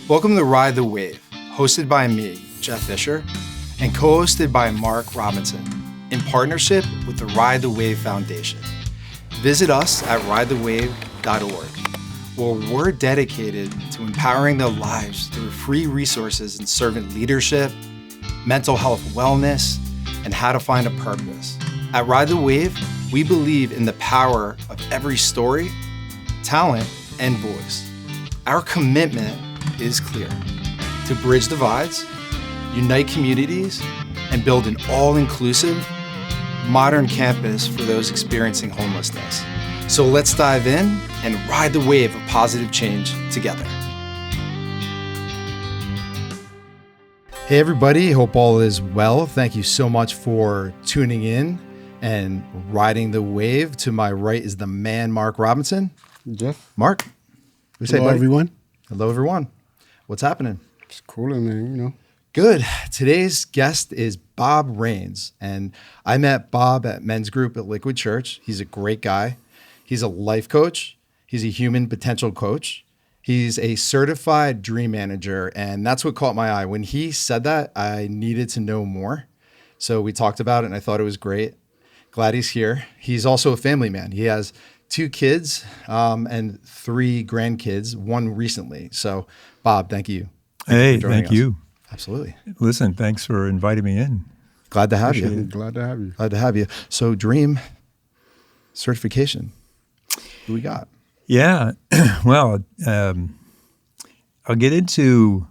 Welcome to Ride the Wave, hosted by me, Jeff Fisher, and co-hosted by Mark Robinson, in partnership with the Ride the Wave Foundation. Visit us at ridethewave.org, where we're dedicated to empowering their lives through free resources in servant leadership, mental health wellness, and how to find a purpose. At Ride the Wave, we believe in the power of every story, talent, and voice. Our commitment is clear: to bridge divides, unite communities, and build an all-inclusive, modern campus for those experiencing homelessness. So let's dive in and ride the wave of positive change together. Hey everybody, hope all is well. Thank you so much for tuning in and riding the wave. To my right is the man, Mark Robinson. Jeff. Mark. Hello, everyone. Hello, everyone. What's happening? It's cooling, man, Good. Today's guest is Bob Rains, and I met Bob at men's group at Liquid Church. He's a great guy. He's a life coach. He's a human potential coach. He's a certified dream manager, and that's what caught my eye. When he said that, I needed to know more. So we talked about it, and I thought it was great. Glad he's here. He's also a family man. He has 2 kids and 3 grandkids, one recently. So, Bob, thank you. Thank you. Absolutely. Listen, thanks for inviting me in. Glad to have you. Glad to have you. Glad to have you. So, dream certification. Who we got? Yeah. Well, I'll get into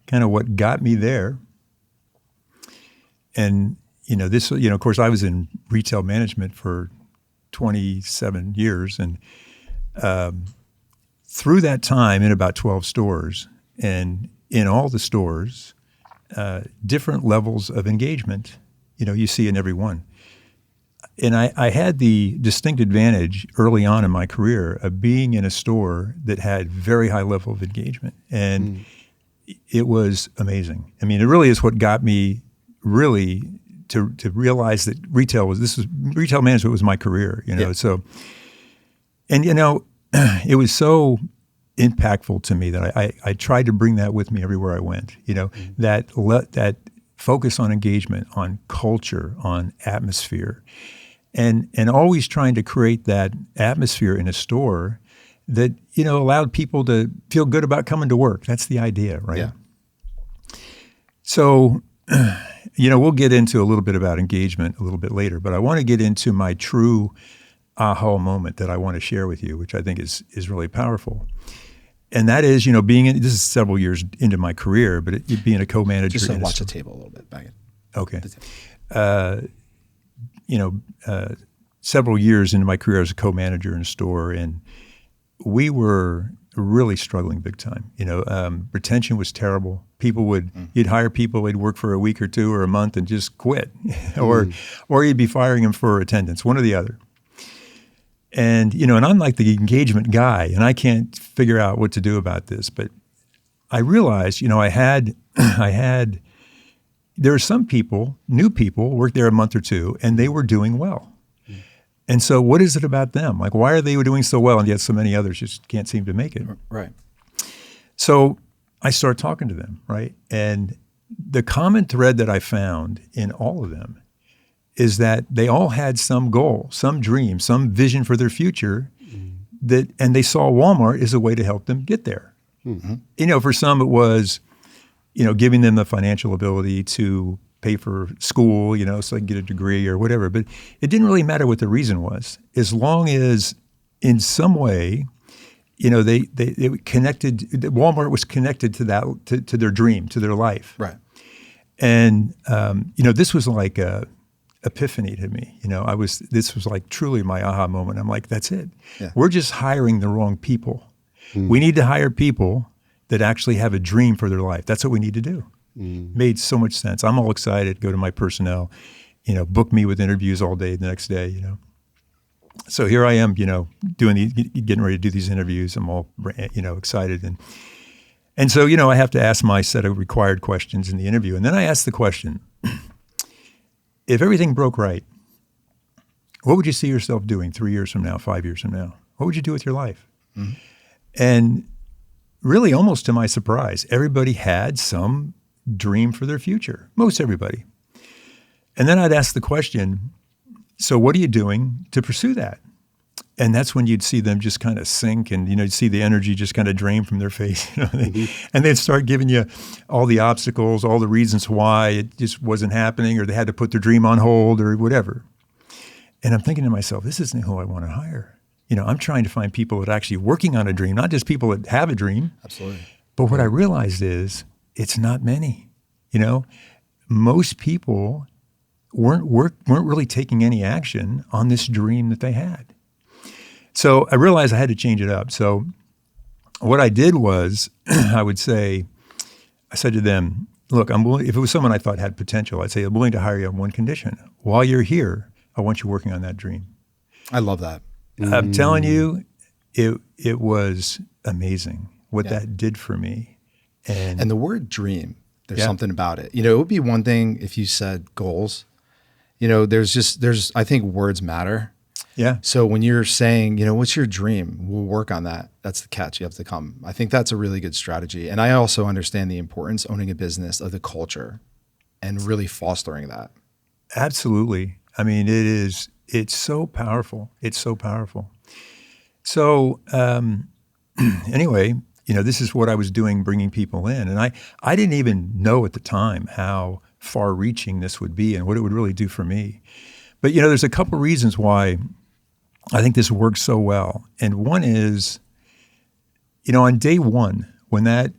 kind of what got me there. And, of course, I was in retail management for 27 years. And through that time, in about 12 stores, and in all the stores, different levels of engagement, you see in every one. And I had the distinct advantage early on in my career of being in a store that had very high level of engagement. And it was amazing. I mean, it really is what got me really to realize that retail management was my career, Yeah. So, and it was so impactful to me that I tried to bring that with me everywhere I went, that focus on engagement, on culture, on atmosphere, and always trying to create that atmosphere in a store that, allowed people to feel good about coming to work. That's the idea, right? Yeah. So, we'll get into a little bit about engagement a little bit later, but I want to get into my true aha moment that I want to share with you, which I think is really powerful. And that is, this is several years into my career, but being a co-manager. Just watch the table a little bit. Back in. Okay. Several years into my career as a co-manager in a store, and we were really struggling big time. Retention was terrible. People you'd hire people, they'd work for a week or 2 or a month and just quit, or you'd be firing them for attendance, one or the other. And, and I'm like the engagement guy, and I can't figure out what to do about this. But I realized, there are some people, new people, worked there a month or 2, and they were doing well. And so what is it about them? Like, why are they doing so well, and yet so many others just can't seem to make it? Right. So I start talking to them, right? And the common thread that I found in all of them is that they all had some goal, some dream, some vision for their future, and they saw Walmart as a way to help them get there. Mm-hmm. For some it was, giving them the financial ability to pay for school, so they can get a degree or whatever. But it didn't really matter what the reason was, as long as in some way, they connected. Walmart was connected to that, to their dream, to their life. Right. And this was like a epiphany to me. This was like truly my aha moment. I'm like, that's it. Yeah. We're just hiring the wrong people. We need to hire people that actually have a dream for their life. That's what we need to do. Made so much sense. I'm all excited, go to my personnel, book me with interviews all day the next day, So here I am, getting ready to do these interviews. I'm all, excited. And so, I have to ask my set of required questions in the interview. And then I ask the question, if everything broke right, what would you see yourself doing 3 years from now, 5 years from now? What would you do with your life? Mm-hmm. And really almost to my surprise, everybody had some dream for their future, most everybody. And then I'd ask the question, so what are you doing to pursue that? And that's when you'd see them just kind of sink and, you'd see the energy just kind of drain from their face. And they'd start giving you all the obstacles, all the reasons why it just wasn't happening, or they had to put their dream on hold or whatever. And I'm thinking to myself, this isn't who I want to hire. I'm trying to find people that are actually working on a dream, not just people that have a dream. Absolutely. But what I realized is it's not many. Most people weren't really taking any action on this dream that they had. So I realized I had to change it up. So what I did was, I said to them, look, I'm willing, if it was someone I thought had potential, I'd say, I'm willing to hire you on one condition. While you're here, I want you working on that dream. I love that. I'm telling you, it was amazing what that did for me. And the word dream, there's something about it. It would be one thing if you said goals. There's I think words matter. Yeah. So when you're saying, what's your dream? We'll work on that. That's the catch. You have to come. I think that's a really good strategy. And I also understand the importance owning a business of the culture and really fostering that. Absolutely. I mean, it's so powerful. It's so powerful. So anyway, this is what I was doing, bringing people in. And I didn't even know at the time how far reaching this would be and what it would really do for me. But, there's a couple reasons why I think this works so well. And one is, on day one, when that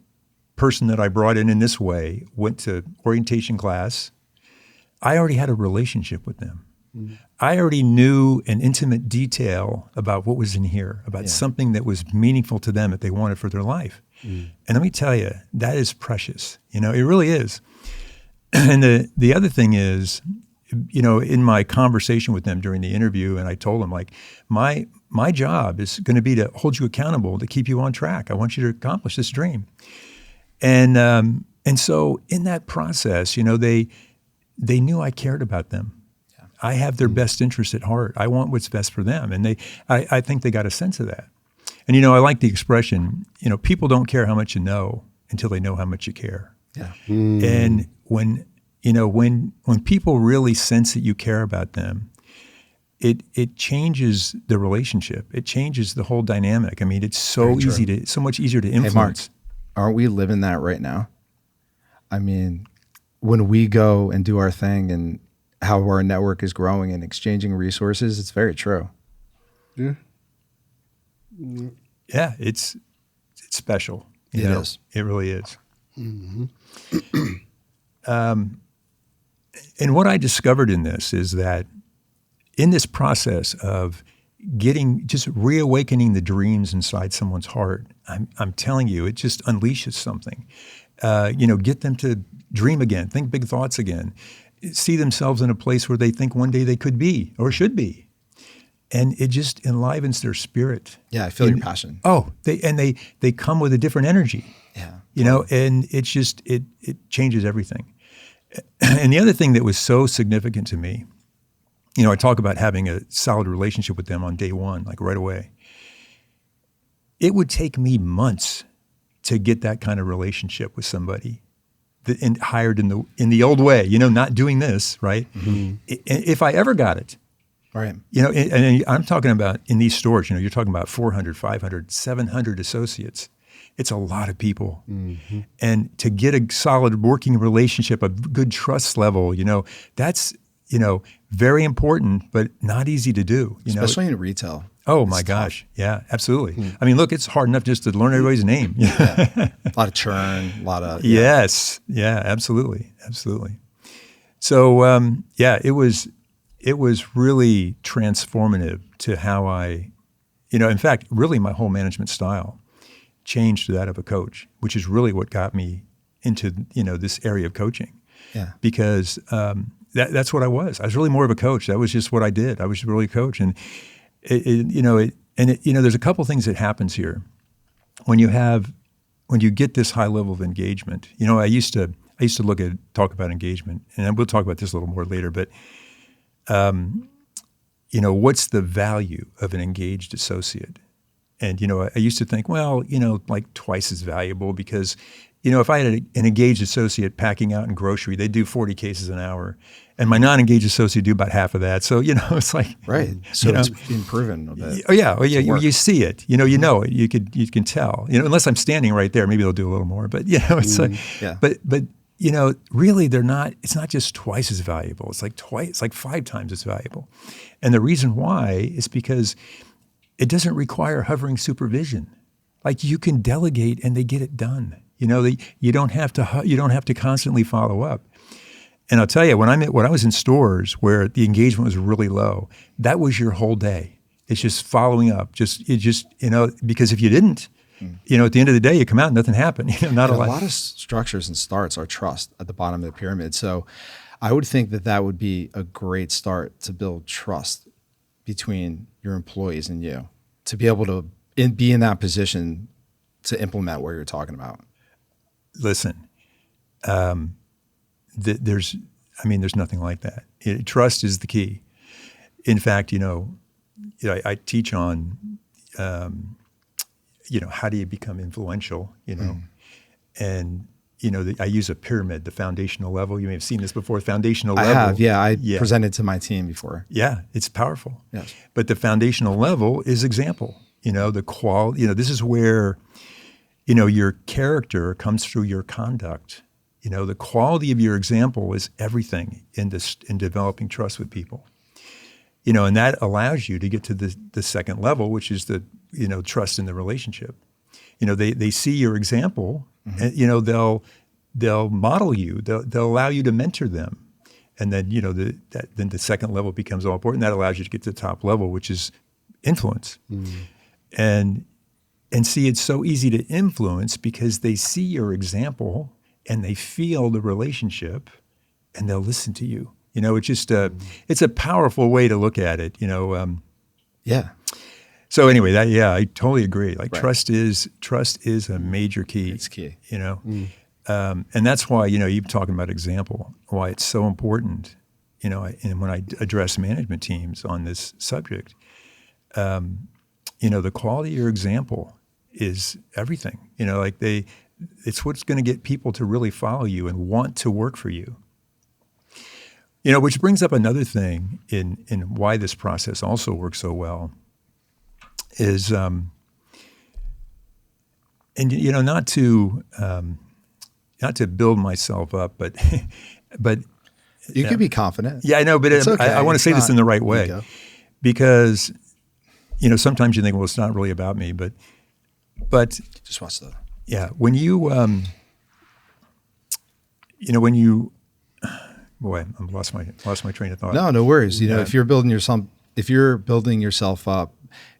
person that I brought in this way went to orientation class, I already had a relationship with them. Mm-hmm. I already knew an intimate detail about what was in here, about something that was meaningful to them that they wanted for their life. Mm. And let me tell you, that is precious. It really is. And the other thing is, in my conversation with them during the interview, and I told them, like, my job is going to be to hold you accountable, to keep you on track. I want you to accomplish this dream. And so in that process, they knew I cared about them. Yeah. I have their best interest at heart. I want what's best for them. And I think they got a sense of that. And, I like the expression, people don't care how much you know until they know how much you care. Yeah. And when people really sense that you care about them, it changes the relationship. It changes the whole dynamic. I mean, it's so much easier to influence. Hey, Mark, aren't we living that right now? I mean, when we go and do our thing and how our network is growing and exchanging resources, it's very true. Yeah. Yeah, it's special. It is. It really is. Mm-hmm. And what I discovered in this is that in this process of just reawakening the dreams inside someone's heart, I'm telling you, it just unleashes something. Get them to dream again, think big thoughts again, see themselves in a place where they think one day they could be or should be. And it just enlivens their spirit. Yeah, I feel your passion. Oh, they come with a different energy. Yeah. And it's just, it changes everything. And the other thing that was so significant to me, I talk about having a solid relationship with them on day one, like right away. It would take me months to get that kind of relationship with somebody and hired in the old way, not doing this, right? Mm-hmm. If I ever got it. Right. And I'm talking about in these stores, you're talking about 400, 500, 700 associates. It's a lot of people. Mm-hmm. And to get a solid working relationship, a good trust level, that's, very important, but not easy to do. Especially in retail. Oh my gosh. Yeah, absolutely. Mm. I mean, look, it's hard enough just to learn everybody's name. Yeah. A lot of churn, a lot of. Yeah. Yes. Yeah, absolutely. Absolutely. So, it was really transformative to how I, in fact, really my whole management style changed to that of a coach, which is really what got me into, this area of coaching. Yeah. Because that's what I was. I was really more of a coach. That was just what I did. I was really a coach. And, there's a couple things that happens here. When you get this high level of engagement, I used to talk about engagement, and we'll talk about this a little more later, but what's the value of an engaged associate? And, I used to think, well, like twice as valuable because, if I had an engaged associate packing out in grocery, they do 40 cases an hour. And my non-engaged associate do about half of that. So, it's like. Right. So it's being proven a bit. Oh, yeah. You see it. You know it. You can tell. Unless I'm standing right there, maybe they'll do a little more. But, it's like, but really they're not, it's not just twice as valuable. It's like 5 times as valuable. And the reason why is because it doesn't require hovering supervision. Like you can delegate and they get it done. You don't have to constantly follow up. And I'll tell you, when I was in stores where the engagement was really low, that was your whole day. It's just following up. Because if you didn't, at the end of the day, you come out and nothing happened. Not a lot. A lot of structures and starts are trust at the bottom of the pyramid. So I would think that would be a great start to build trust between your employees and you, to be able to be in that position to implement what you're talking about. Listen, there's nothing like that. Trust is the key. In fact, I teach on, how do you become influential, and, I use a pyramid, the foundational level. You may have seen this before, foundational level. I have, yeah. I presented to my team before. Yeah, it's powerful. Yes. But the foundational level is example. The quality, this is where, your character comes through your conduct. The quality of your example is everything in developing trust with people. And that allows you to get to the second level, which is the, trust in the relationship. They see your example, and, they'll model you. They'll allow you to mentor them. And then, then the second level becomes all important. That allows you to get to the top level, which is influence. And see, it's so easy to influence because they see your example and they feel the relationship and they'll listen to you. It's just it's a powerful way to look at it, Yeah. So anyway, I totally agree. Like Right. trust is a major key. It's key. And that's why, you're talking about example, why it's so important, and when I address management teams on this subject, the quality of your example is everything. It's what's going to get people to really follow you and want to work for you. Which brings up another thing in why this process also works so well is, not to build myself up, but You could be confident. yeah, I know, but It's okay. I want to It's say this not in the right way, ego. because sometimes you think, well, it's not really about me, but Just watch the. yeah, when you boy, I've lost my train of thought. No worries. If you're building yourself up,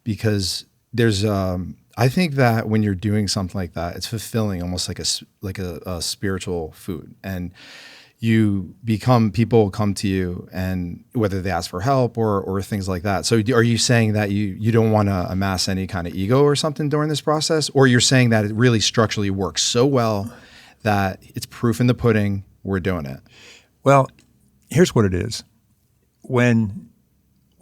because there's, I think that when you're doing something like that, it's fulfilling, almost like a spiritual food, and people come to you, and whether they ask for help or things like that. So are you saying that you don't want to amass any kind of ego or something during this process, or you're saying that it really structurally works so well that it's proof in the pudding, we're doing it? Well, here's what it is. When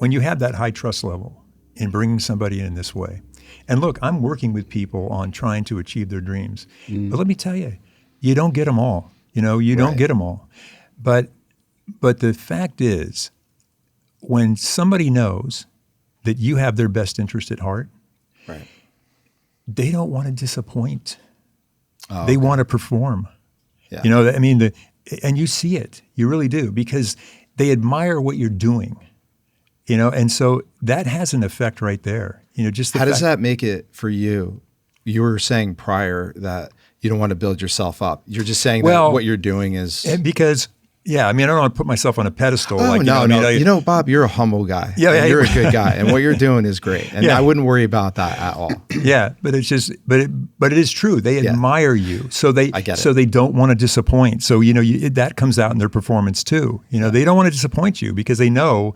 you have that high trust level in bringing somebody in this way, and look, I'm working with people on trying to achieve their dreams, but let me tell you, you don't get them all. You don't get them all. But the fact is, when somebody knows that you have their best interest at heart, Right. they don't want to disappoint. Oh, They okay. want to perform. Yeah. And you see it. You really do, because they admire what you're doing. And so that has an effect right there. Just the How does fact- that make it for you? You were saying prior that you don't want to build yourself up. You're just saying that what you're doing is. And because, I don't want to put myself on a pedestal. Oh, like, no. Bob, you're a humble guy. Yeah, and yeah. you're a good guy, and what you're doing is great. And I wouldn't worry about that at all. Yeah, but it's just, but it is true. They admire you, so they, I get it. so they don't want to disappoint. So that comes out in their performance too. They don't want to disappoint you because they know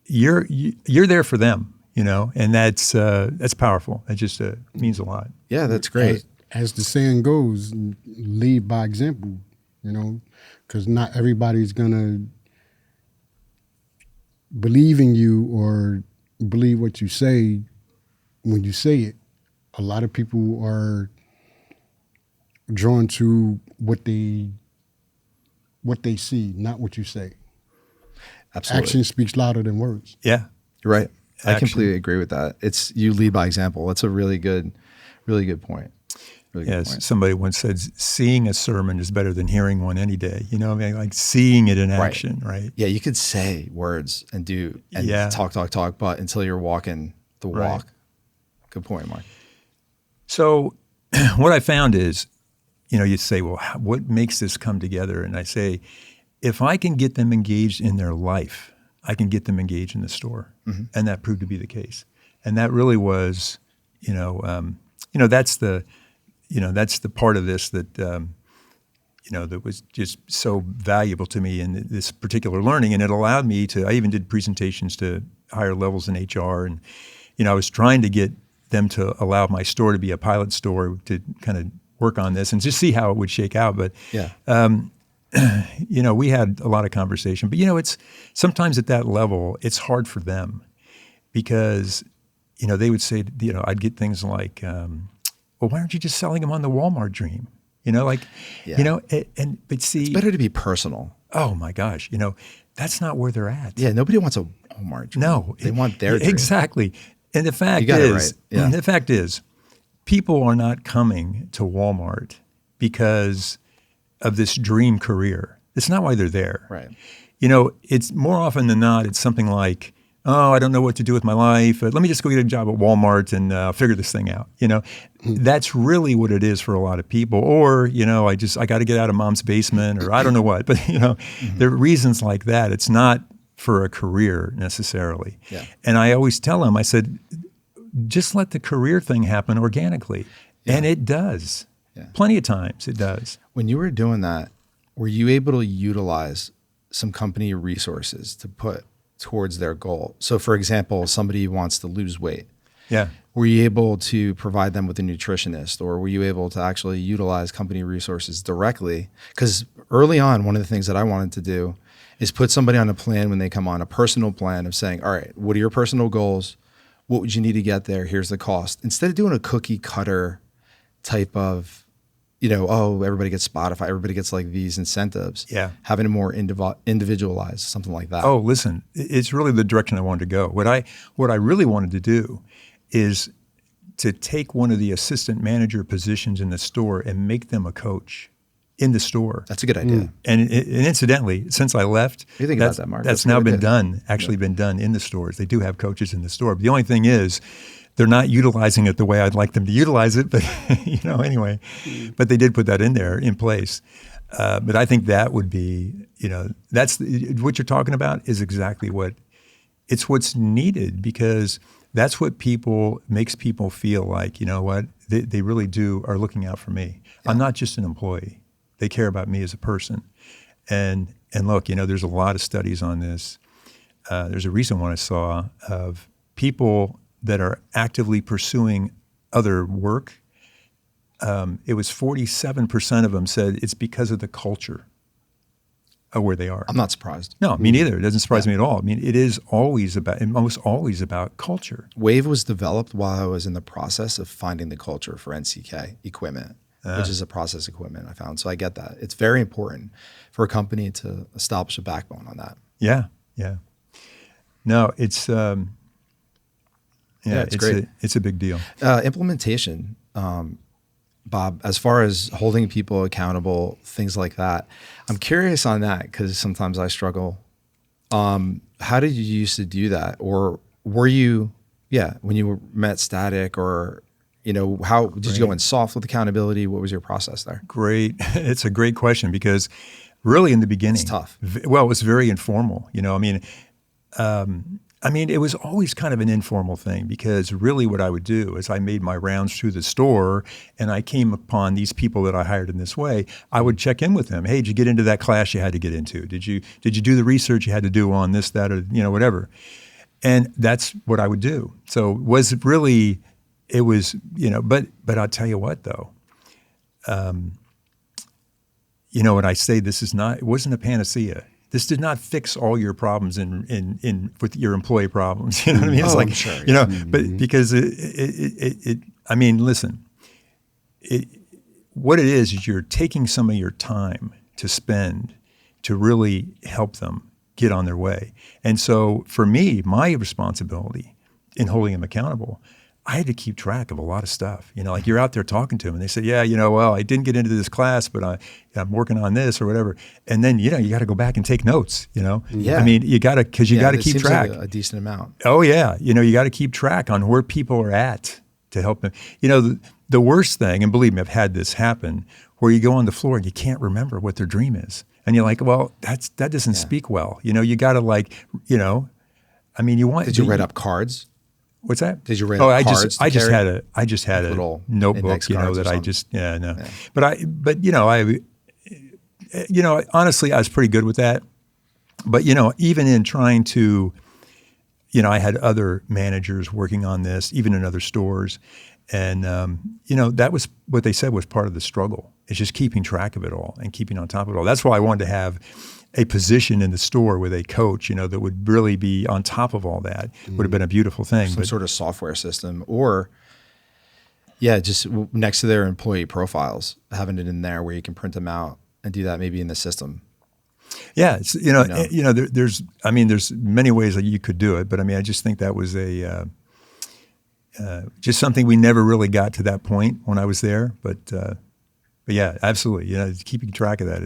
you're there for them. And that's powerful. It just means a lot. Yeah, that's great. As the saying goes, lead by example, because not everybody's going to believe in you or believe what you say when you say it. a lot of people are drawn to what they see, not what you say. Absolutely. Action speaks louder than words. Yeah. You're right. I Action. completely agree with that. It's you lead by example. That's a really good point. Really good Yes, point. somebody once said, seeing a sermon is better than hearing one any day. You know what I mean? Like seeing it in action, right? Yeah, you could say words and do and Yeah. talk, but until you're walking the Right. walk. Good point, Mark. So what I found is, you say, well, what makes this come together? And I say, if I can get them engaged in their life, I can get them engaged in the store. Mm-hmm. And that proved to be the case. And that really was, that's the part of this that, that was just so valuable to me in this particular learning. And it allowed me I even did presentations to higher levels in HR. And, I was trying to get them to allow my store to be a pilot store to kind of work on this and just see how it would shake out. But, Yeah. we had a lot of conversation. But, it's sometimes at that level, it's hard for them because, they would say, I'd get things like, well, why aren't you just selling them on the Walmart dream? But see. It's better to be personal. Oh my gosh, that's not where they're at. Yeah, nobody wants a Walmart dream. No. They want their dream. Exactly. And the fact got it is, right. Yeah. the fact is, people are not coming to Walmart because of this dream career. It's not why they're there. Right. It's more often than not, it's something like, oh, I don't know what to do with my life. Let me just go get a job at Walmart and figure this thing out. That's really what it is for a lot of people. Or, I got to get out of mom's basement or I don't know what. But, there are reasons like that. It's not for a career necessarily. Yeah. And I always tell them, I said, just let the career thing happen organically. Yeah. And it does. Yeah. Plenty of times it does. When you were doing that, were you able to utilize some company resources to put towards their goal? So for example, somebody wants to lose weight. Yeah. Were you able to provide them with a nutritionist, or were you able to actually utilize company resources directly? Because early on, one of the things that I wanted to do is put somebody on a plan when they come on, a personal plan of saying, all right, what are your personal goals? What would you need to get there? Here's the cost. Instead of doing a cookie cutter type of, everybody gets Spotify, everybody gets like these incentives. Yeah. Having it more individualized, something like that. Oh, listen, it's really the direction I wanted to go. What I really wanted to do is to take one of the assistant manager positions in the store and make them a coach in the store. That's a good idea. And incidentally, since I left, What do you think about that, Mark? That's That's now really been good. done, actually been done in the stores. They do have coaches in the store. But the only thing is, they're not utilizing it the way I'd like them to utilize it. But, anyway, but they did put that in place. But I think that would be, that's what you're talking about is exactly what's needed, because that's what makes people feel like, they really are looking out for me. Yeah. I'm not just an employee. They care about me as a person. And look, there's a lot of studies on this. There's a recent one I saw of people that are actively pursuing other work. It was 47% of them said it's because of the culture of where they are. I'm not surprised. No, me neither. It doesn't surprise me at all. I mean, it is almost always about culture. Wave was developed while I was in the process of finding the culture for NCK equipment, which is a process equipment I found. So I get that. It's very important for a company to establish a backbone on that. Yeah, yeah. No, it's it's great. It's a big deal. Implementation, Bob, as far as holding people accountable, things like that. I'm curious on that because sometimes I struggle. How did you used to do that? Or were you, when you met Static, or, how did you go in soft with accountability? What was your process there? Great. It's a great question because really in the beginning. It's tough. Well, it was very informal. It was always kind of an informal thing because really what I would do is I made my rounds through the store and I came upon these people that I hired in this way. I would check in with them. Hey, did you get into that class you had to get into? Did you do the research you had to do on this, that, or whatever? And that's what I would do. So was it really, it was, but I'll tell you what though, when I say it wasn't a panacea. This did not fix all your problems in with your employee problems. You know what I mean? It's like, I'm sure, you know, but because I mean, listen, what it is you're taking some of your time to spend to really help them get on their way. And so for me, my responsibility in holding them accountable, I had to keep track of a lot of stuff. You know, like you're out there talking to them and they said, yeah, you know, well, I didn't get into this class, but I'm working on this or whatever. And then, you know, you got to go back and take notes, you know? Yeah. I mean, you got to, because you got to keep seems track. Like a decent amount. Oh, yeah. You know, you got to keep track on where people are at to help them. You know, the worst thing, and believe me, I've had this happen, where you go on the floor and you can't remember what their dream is. And you're like, well, that doesn't speak well. You know, you got to like, you know, I mean, you want. Did you write up cards? What's that? Did you write up cards? I just had a little notebook, you know, that I just, no. But you know, honestly, I was pretty good with that. But, you know, even in trying to, you know, I had other managers working on this, even in other stores. And, you know, that was what they said was part of the struggle. It's just keeping track of it all and keeping on top of it all. That's why I wanted to have a position in the store with a coach, you know, that would really be on top of all that. Would have been a beautiful thing. Some sort of software system or, yeah, just next to their employee profiles, having it in there where you can print them out and do that maybe in the system. Yeah, it's, there's many ways that you could do it, but I mean, I just think that was just something we never really got to that point when I was there. But yeah, absolutely. You know, keeping track of that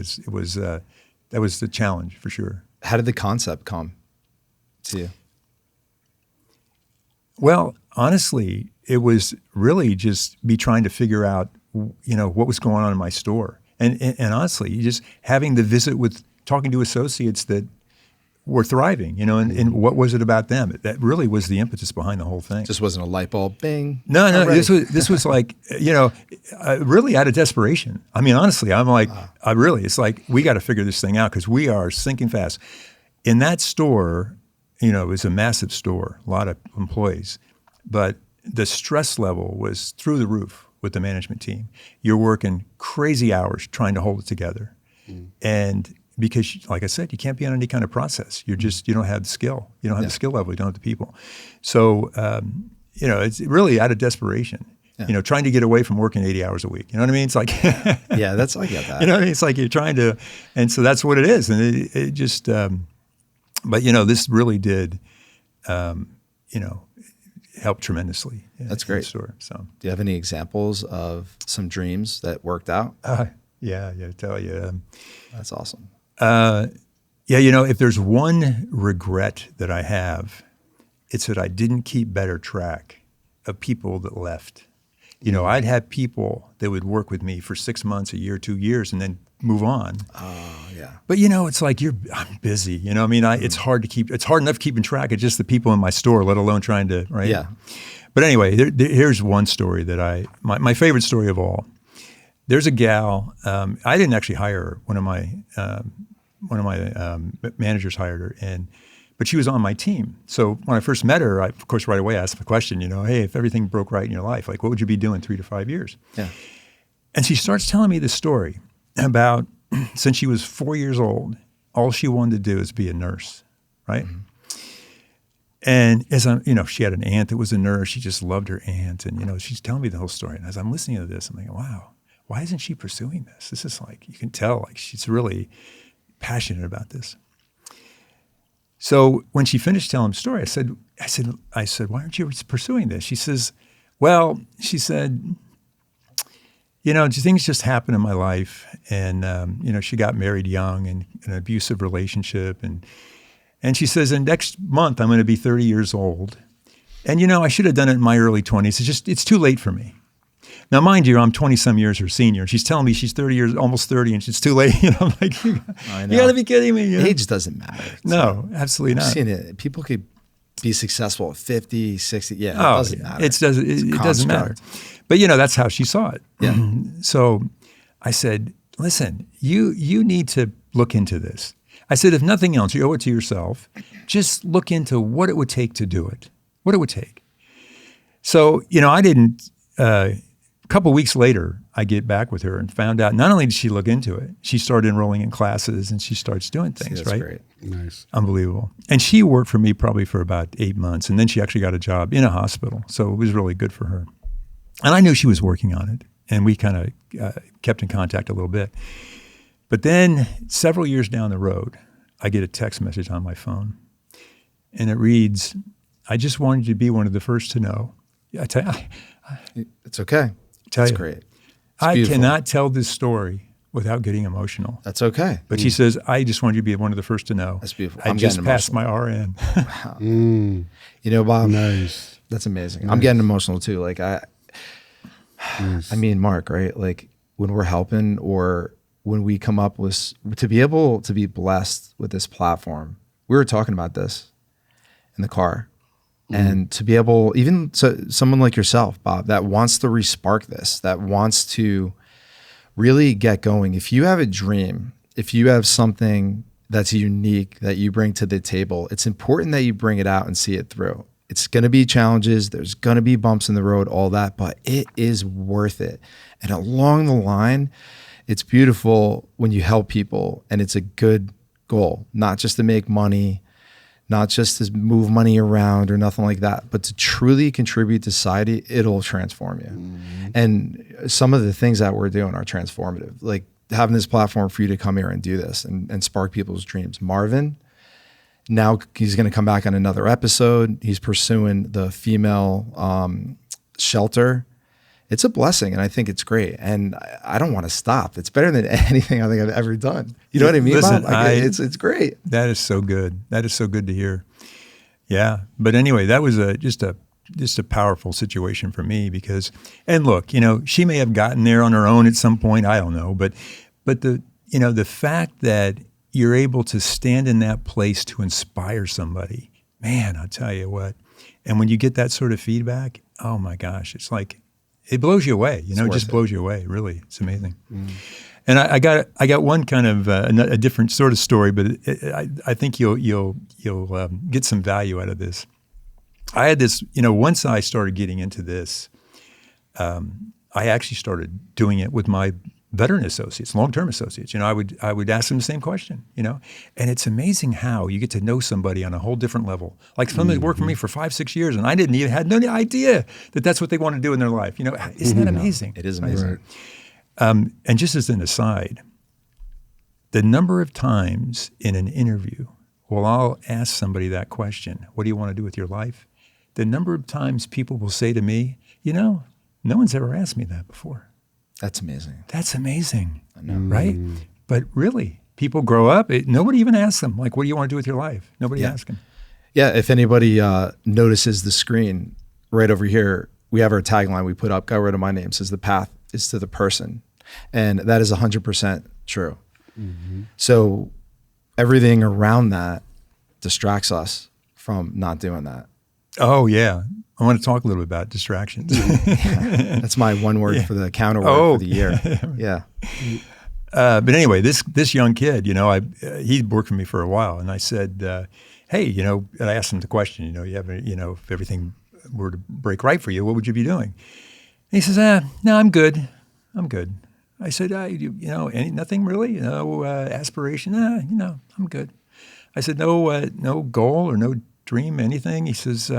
that was the challenge for sure. How did the concept come to you? Well, honestly, it was really just me trying to figure out, you know, what was going on in my store. And honestly, you just having the visit with talking to associates that were thriving, you know, and what was it about them? That really was the impetus behind the whole thing. Just wasn't a light bulb, bing. No, this was like, you know, really out of desperation. I mean, honestly, I'm like, it's like, we got to figure this thing out because we are sinking fast. In that store, you know, it was a massive store, a lot of employees, but the stress level was through the roof with the management team. You're working crazy hours trying to hold it together. And because, like I said, you can't be on any kind of process. You don't have the skill. You don't have the skill level. You don't have the people. So, you know, it's really out of desperation, you know, trying to get away from working 80 hours a week. You know what I mean? It's like, yeah, I get that. You know what I mean? It's like you're trying to, and so that's what it is. And it just, but, you know, this really did, you know, help tremendously. That's great. Store, so. Do you have any examples of some dreams that worked out? Yeah, I tell you. That's awesome. Yeah, you know, if there's one regret that I have, it's that I didn't keep better track of people that left. You know, I'd have people that would work with me for 6 months, a year, 2 years, and then move on. Oh, yeah. But, you know, it's like I'm busy. You know, I mean, it's hard enough keeping track of just the people in my store, let alone trying to, right? Yeah. But anyway, here's one story that my favorite story of all. There's a gal. I didn't actually hire her. One of my managers hired her, but she was on my team. So when I first met her, of course, right away I asked the question. You know, hey, if everything broke right in your life, like, what would you be doing 3 to 5 years? Yeah. And she starts telling me this story about since she was 4 years old, all she wanted to do is be a nurse, right? Mm-hmm. And as I'm, you know, she had an aunt that was a nurse. She just loved her aunt, and you know, she's telling me the whole story. And as I'm listening to this, I'm thinking, wow. Why isn't she pursuing this? This is like, you can tell, like she's really passionate about this. So when she finished telling the story, I said, why aren't you pursuing this? She said, you know, things just happen in my life. And, you know, she got married young and in an abusive relationship. And she says, and next month I'm going to be 30 years old. And, you know, I should have done it in my early 20s. It's too late for me. Now, mind you, I'm 20-some years her senior, and she's telling me she's 30 years, almost 30, and it's too late. You know, I'm like, you got to be kidding me. You know? Age doesn't matter. No, absolutely not. I've seen it. People could be successful at 50, 60. Yeah, it doesn't matter. It doesn't matter. But, you know, that's how she saw it. Yeah. So I said, listen, you need to look into this. I said, if nothing else, you owe it to yourself. Just look into what it would take to do it, what it would take. So, you know, I didn't... a couple of weeks later, I get back with her and found out not only did she look into it, she started enrolling in classes and she starts doing things, that's right? Great. Nice. Unbelievable. And she worked for me probably for about 8 months. And then she actually got a job in a hospital. So it was really good for her. And I knew she was working on it. And we kind of kept in contact a little bit. But then several years down the road, I get a text message on my phone. And it reads, I just wanted you to be one of the first to know. I tell you, it's okay. That's great. It's I beautiful. cannot tell this story without getting emotional. That's okay. But she says, I just wanted you to be one of the first to know. That's beautiful. I just passed my RN. Wow. You know, Bob, Nice. that's amazing. Nice. I'm getting emotional too. Like I mean, Mark, right? Like when we're helping or when we come up with, to be able to be blessed with this platform, we were talking about this in the car. And to be able, even someone like yourself, Bob, that wants to re-spark this, that wants to really get going. If you have a dream, if you have something that's unique that you bring to the table, it's important that you bring it out and see it through. It's going to be challenges. There's going to be bumps in the road, all that, but it is worth it. And along the line, it's beautiful when you help people and it's a good goal, not just to make money, not just to move money around or nothing like that, but to truly contribute to society. It'll transform you. And some of the things that we're doing are transformative, like having this platform for you to come here and do this and spark people's dreams. Marvin, now he's going to come back on another episode. He's pursuing the female shelter. It's a blessing, and I think it's great. And I don't want to stop. It's better than anything I think I've ever done. You know what I mean, Listen, Bob? Like, it's great. That is so good. That is so good to hear. Yeah. But anyway, that was just a powerful situation for me because, and look, you know, she may have gotten there on her own at some point. I don't know. But the fact that you're able to stand in that place to inspire somebody, man, I'll tell you what. And when you get that sort of feedback, oh my gosh, it's like, it blows you away. You know, it just blows you away. Really, it's amazing. And I got one kind of a different sort of story, but I think you'll get some value out of this. I had this, you know, once I started getting into this, I actually started doing it with my veteran associates, long-term associates. You know, I would ask them the same question, you know, and it's amazing how you get to know somebody on a whole different level. Like somebody worked for me for 5-6 years, and I had no idea that that's what they want to do in their life. You know, isn't that amazing? It is amazing. Right. And just as an aside, the number of times in an interview, well, I'll ask somebody that question, what do you want to do with your life? The number of times people will say to me, you know, no one's ever asked me that before. That's amazing. That's amazing, I know. right? But really, people grow up, nobody even asks them, like, what do you want to do with your life? Nobody asks them. Yeah, if anybody notices the screen right over here, we have our tagline we put up, got rid of my name, says the path is to the person. And that is 100% true. So everything around that distracts us from not doing that. Oh, yeah. I want to talk a little bit about distractions. That's my one word for the counter word for the year. Yeah. But anyway, this young kid, you know, he'd worked for me for a while, and I said, hey, you know, and I asked him the question, you know, if everything were to break right for you, what would you be doing? And he says, no, I'm good. I said, you know, nothing really, no aspiration, you know, I'm good. I said, no goal or no dream, anything? He says,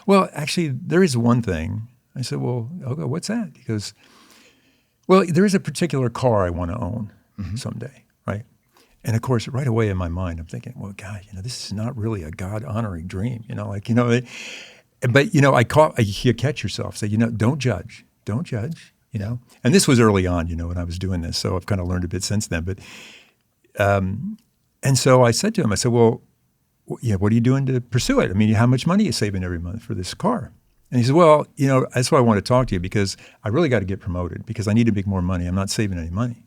well, actually, there is one thing. I said, well, okay, what's that? He goes, well, there is a particular car I want to own someday, right? And of course, right away in my mind, I'm thinking, well, God, you know, this is not really a God-honoring dream, you know, like, you know, but, you know, you catch yourself, say, you know, don't judge, you know? And this was early on, you know, when I was doing this, so I've kind of learned a bit since then, but, and so I said to him, I said, well, yeah, what are you doing to pursue it? I mean, how much money are you saving every month for this car? And he said, well, you know, that's why I want to talk to you because I really got to get promoted because I need to make more money. I'm not saving any money.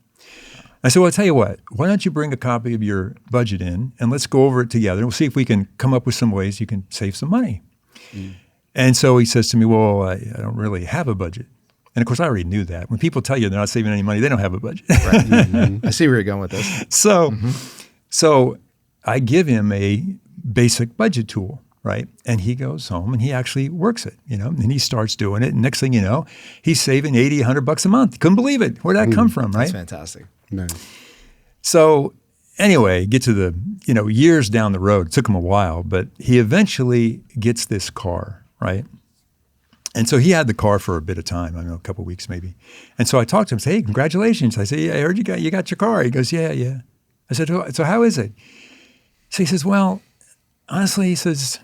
I said, well, I'll tell you what, why don't you bring a copy of your budget in and let's go over it together and we'll see if we can come up with some ways you can save some money. And so he says to me, well, I don't really have a budget. And of course, I already knew that. When people tell you they're not saving any money, they don't have a budget. Right. I see where you're going with this. So I give him a basic budget tool. right? And he goes home and he actually works it, and he starts doing it. And next thing you know, he's saving 80, $100 a month. Couldn't believe it. Where'd that come from, right? That's fantastic. Nice. So anyway, get to the, years down the road. It took him a while, but he eventually gets this car, right? And so he had the car for a bit of time, I don't know, a couple of weeks maybe. And so I talked to him, say, hey, congratulations. I said, yeah, I heard you got your car. He goes, yeah. I said, so how is it? So he says, well, honestly, he says,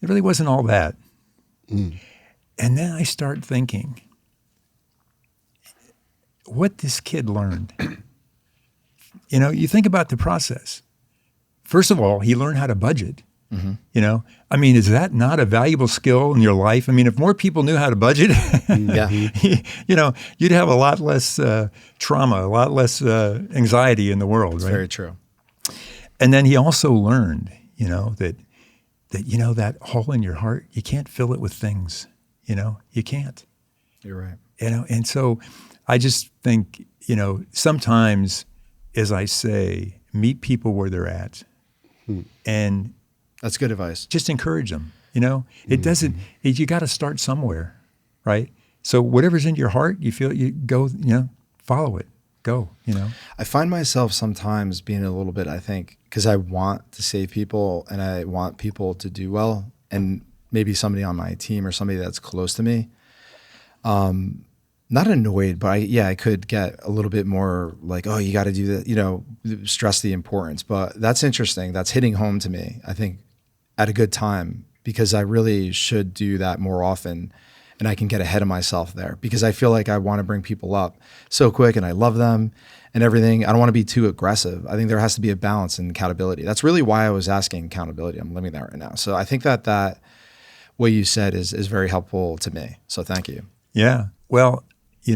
it really wasn't all that. And then I start thinking, what this kid learned. You think about the process. First of all, he learned how to budget. I mean, is that not a valuable skill in your life? I mean, if more people knew how to budget, you'd have a lot less trauma, a lot less anxiety in the world. That's right? very true. And then he also learned, that that hole in your heart, you can't fill it with things. You can't. You're right. And so I just think, sometimes, as I say, meet people where they're at, and that's good advice. just encourage them. It doesn't. You got to start somewhere, right? So whatever's in your heart, you feel, you go, follow it. Go. I find myself sometimes being a little bit, I think, because I want to save people and I want people to do well, and maybe somebody on my team or somebody that's close to me. Not annoyed, but I could get a little bit more like, oh, you got to do that, stress the importance. But that's interesting. That's hitting home to me, I think, at a good time, because I really should do that more often, and I can get ahead of myself there, because I feel like I want to bring people up so quick and I love them and everything. I don't want to be too aggressive. I think there has to be a balance in accountability. That's really why I was asking accountability. I'm living that right now. So I think that what you said is very helpful to me. So thank you. Yeah. Well,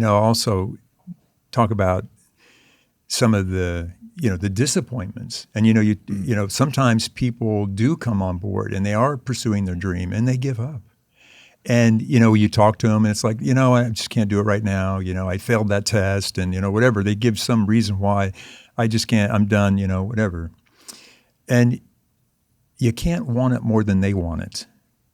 also talk about some of the, the disappointments. And, sometimes people do come on board and they are pursuing their dream and they give up. And, you talk to them and it's like, I just can't do it right now. I failed that test and, whatever. They give some reason why I just can't, I'm done, whatever. And you can't want it more than they want it.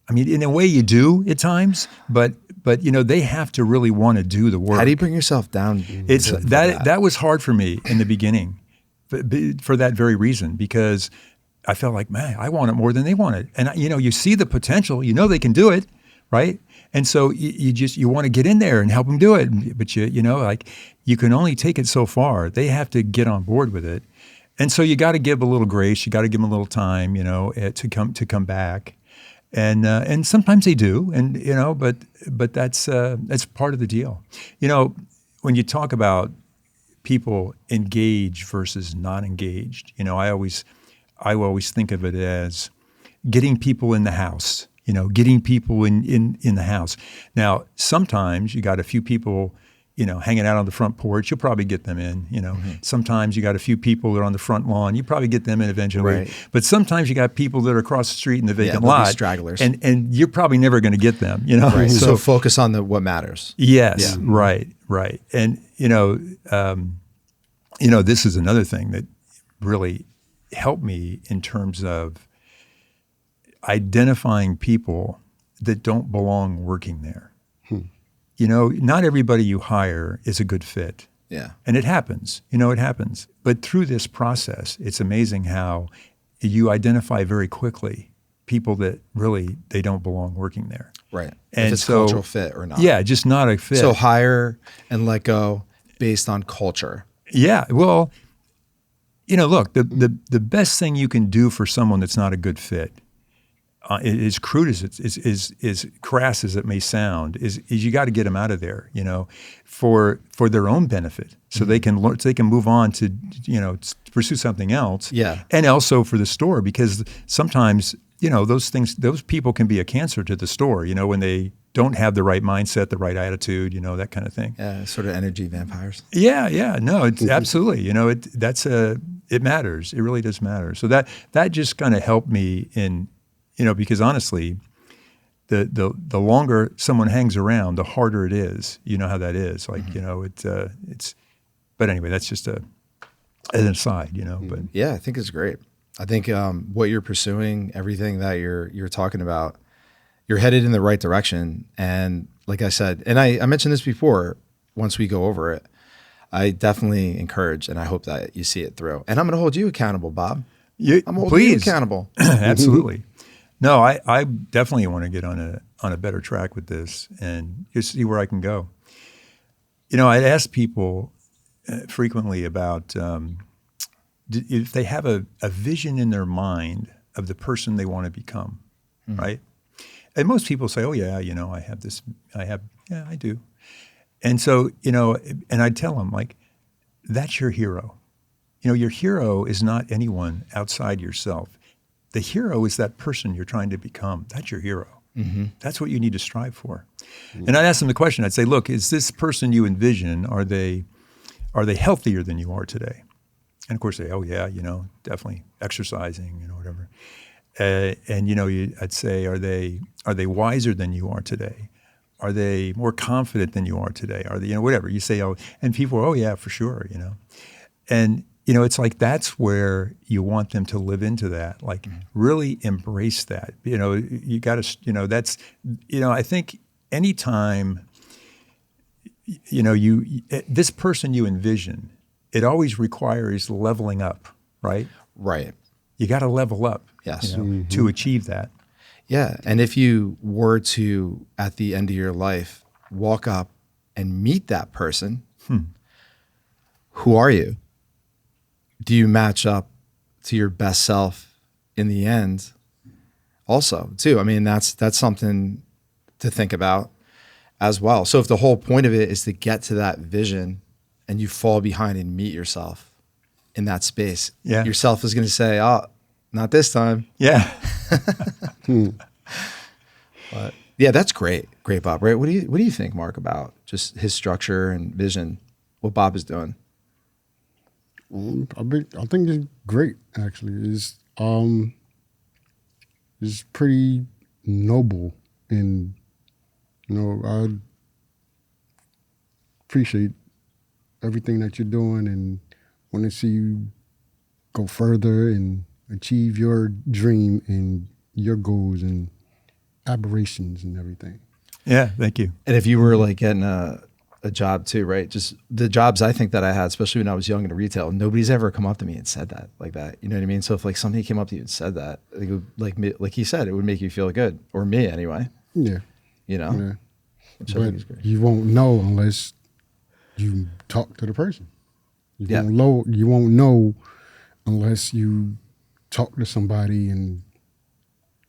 I mean, in a way you do at times, but they have to really want to do the work. How do you bring yourself down? It's that was hard for me in the beginning, for that very reason, because I felt like, man, I want it more than they want it, and you see the potential, they can do it, right? And so you want to get in there and help them do it, but you can only take it so far. They have to get on board with it, and so you got to give a little grace. You got to give them a little time, to come back. And sometimes they do, and but that's part of the deal. When you talk about people engaged versus not engaged, I always think of it as getting people in the house. Getting people in the house. Now, sometimes you got a few people, hanging out on the front porch, you'll probably get them in, Sometimes you got a few people that are on the front lawn, you probably get them in eventually. Right. But sometimes you got people that are across the street in the vacant lot. Stragglers. And you're probably never going to get them, Right. So focus on what matters. Yes, yeah. Right. And, this is another thing that really helped me in terms of identifying people that don't belong working there. Not everybody you hire is a good fit. Yeah. And it happens. It happens. But through this process, it's amazing how you identify very quickly people that really, they don't belong working there. Right. And if it's cultural fit or not. Yeah, just not a fit. So hire and let go based on culture. Yeah. Well, look, the best thing you can do for someone that's not a good fit, as crude as is crass as it may sound, is you got to get them out of there, for their own benefit, so they can learn, so they can move on to pursue something else. Yeah, and also for the store, because sometimes those people can be a cancer to the store. When they don't have the right mindset, the right attitude, that kind of thing. Yeah, sort of energy vampires. Yeah, no, it's absolutely. It matters. It really does matter. So that just kind of helped me in. Because honestly, the longer someone hangs around, the harder it is. You know how that is. Like, it's. But anyway, that's just an aside. But yeah, I think it's great. I think what you're pursuing, everything that you're talking about, you're headed in the right direction. And like I said, and I mentioned this before, once we go over it, I definitely encourage and I hope that you see it through. And I'm going to hold you accountable, Bob. I'm holding you accountable. Absolutely. No, I definitely want to get on a better track with this and just see where I can go. I'd ask people frequently about if they have a vision in their mind of the person they want to become, right? And most people say, oh, yeah, I have this, yeah, I do. And so, and I'd tell them, like, that's your hero. Your hero is not anyone outside yourself. The hero is that person you're trying to become. That's your hero. Mm-hmm. That's what you need to strive for. Mm-hmm. And I'd ask them the question. I'd say, look, is this person you envision, are they healthier than you are today? And of course they, oh yeah, definitely exercising, whatever. I'd say, are they wiser than you are today? Are they more confident than you are today? Are they, whatever you say, oh, and people are, oh yeah, for sure, And, it's like that's where you want them to live into that, like really embrace that. You got to, that's, I think anytime, this person you envision, it always requires leveling up, right? Right. You got to level up, yes, to achieve that. Yeah. And if you were to, at the end of your life, walk up and meet that person, who are you? Do you match up to your best self in the end? Also, too, I mean, that's something to think about as well. So if the whole point of it is to get to that vision and you fall behind and meet yourself in that space, yourself is going to say, oh, not this time. Yeah. But yeah, that's great. Great, Bob. Right? What do you think, Mark, about just his structure and vision, what Bob is doing? I think it's great, actually. It's pretty noble, and I appreciate everything that you're doing, and want to see you go further and achieve your dream and your goals and aberrations and everything. Yeah, thank you. And if you were like getting a job too, right? Just the jobs I think that I had, especially when I was young in retail, nobody's ever come up to me and said that like that. You know what I mean? So if like somebody came up to you and said that, like he said, it would make you feel good, or me anyway. Yeah. Yeah. Which I think is great. You won't know unless you talk to the person. You won't know unless you talk to somebody and,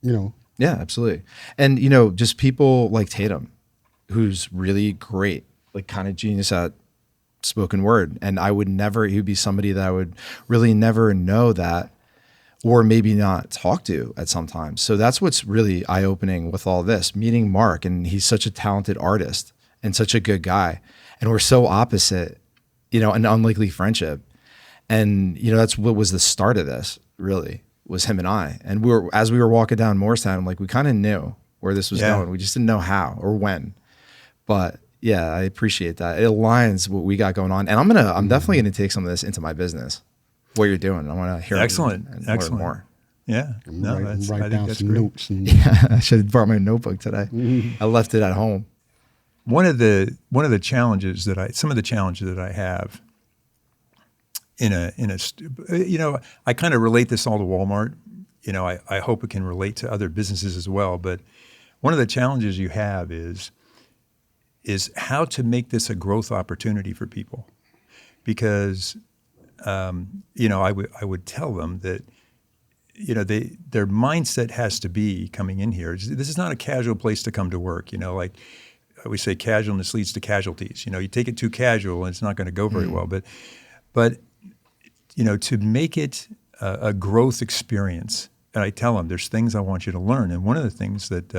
Yeah, absolutely. And, just people like Tatum, who's really great, like kind of genius at spoken word. And he would be somebody that I would really never know that, or maybe not talk to at some time. So that's what's really eye-opening with all this, meeting Mark. And he's such a talented artist and such a good guy. And we're so opposite, an unlikely friendship. And, that's what was the start of this, really, was him and I. And as we were walking down Morristown, we kind of knew where this was going. We just didn't know how or when. But yeah, I appreciate that. It aligns what we got going on. And I'm definitely going to take some of this into my business, what you're doing. I want to hear Excellent. more. Yeah. No, write I think down that's some great. notes. Yeah, I should have brought my notebook today. I left it at home. One of the challenges some of the challenges that I have I kind of relate this all to Walmart. I hope it can relate to other businesses as well. But one of the challenges you have is how to make this a growth opportunity for people, because I would tell them that their mindset has to be coming in here. This is not a casual place to come to work. Like we say, casualness leads to casualties. You take it too casual and it's not going to go very well. But to make it a growth experience, and I tell them there's things I want you to learn. And one of the things that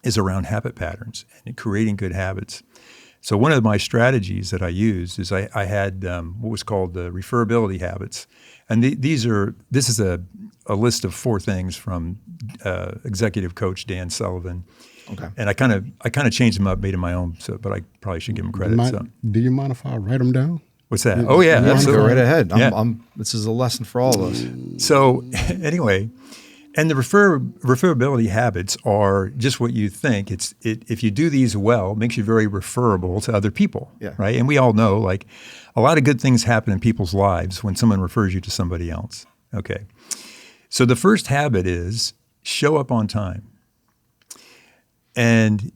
is around habit patterns and creating good habits. So one of my strategies that I used is I had what was called the referability habits. And this is a list of 4 things from executive coach Dan Sullivan. Okay. And I kind of changed them up, made them my own. But I probably should give him credit. Do you mind if I write them down? What's that? Oh yeah, Yeah, absolutely. Go right ahead. Yeah. This is a lesson for all of us. So anyway, and the referability habits are just what you think. If you do these well, it makes you very referable to other people, Yeah. right? And we all know, like, a lot of good things happen in people's lives when someone refers you to somebody else. Okay. So the first habit is show up on time. And,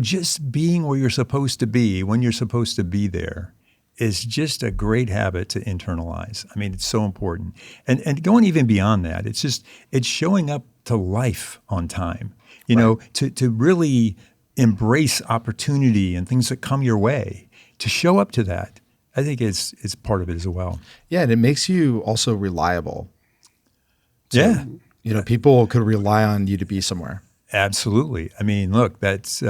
just being where you're supposed to be, when you're supposed to be there, is just a great habit to internalize. I mean, it's so important. And going even beyond that, it's showing up to life on time, to really embrace opportunity and things that come your way, to show up to that. I think it's part of it as well. Yeah, and it makes you also reliable. Yeah. People could rely on you to be somewhere. Absolutely. I mean, look, that's,